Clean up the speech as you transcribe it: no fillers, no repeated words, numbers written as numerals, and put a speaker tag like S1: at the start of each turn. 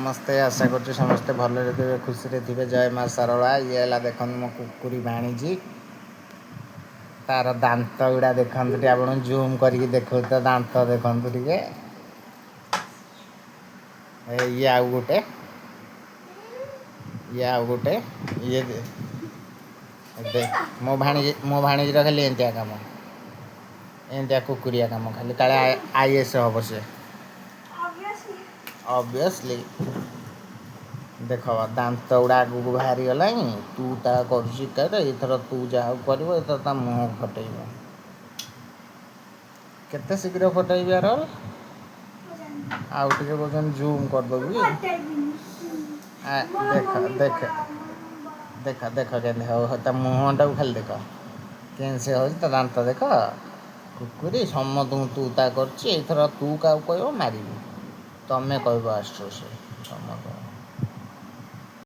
S1: ସମସ୍ତେ ଆଶା କରୁଛୁ ସମସ୍ତେ ଭଲରେ ଥିବେ ଖୁସିରେ ଥିବେ। ଜୟ ମା ଶାରଳା। ଇଏ ହେଲା ଦେଖନ୍ତୁ ମୋ କୁକୁରୀ ଭାଣିଜି। ତାର ଦାନ୍ତ ଗୁଡ଼ା ଦେଖନ୍ତୁ ଟିକେ ଆପଣ ଜୁମ୍ କରିକି ଦେଖାଉଛି ତା ଦାନ୍ତ ଦେଖନ୍ତୁ ଟିକେ। ଇଏ ଆଉ ଗୋଟେ ଇଏ ମୋ ଭାଣିଜୀର ଖାଲି ଏମିତିଆ କାମ। ଏମିତିଆ କୁକୁରିଆ କାମ ଖାଲି କାଳେ ଆଇଏସ୍ ହେବ ସେ। ଅବଭିୟସ୍ଲି ଦେଖ ଦାନ୍ତ ଗୁଡ଼ା ଆଗକୁ ବାହାରିଗଲାଣି। ତୁ ତା କରୁଛି କାରେ ଏଥର ତୁ ଯାହାକୁ କରିବ ଏଥର ତା ମୁହଁ ଫଟେଇବ। କେତେ ଶୀଘ୍ର ଫଟେଇବି ଆର ଆଉ ଟିକେ କହୁଛନ୍ତି ଜୁମ୍ କରିଦେବୁ କି? ଦେଖ କେମିତି ହଉ ତା ମୁହଁଟାକୁ ଖାଲି ଦେଖ କେମିତି ସେ ହେଉଛି ତା ଦାନ୍ତ ଦେଖ। କୁକୁରୀ ସମସ୍ତଙ୍କୁ ତୁ ତା କରୁଛି ଏଇଥର ତୁ କାହାକୁ କହିବ ମାରିବି। ତମେ କହିବ ଆସୁଛି ସମସ୍ତଙ୍କୁ।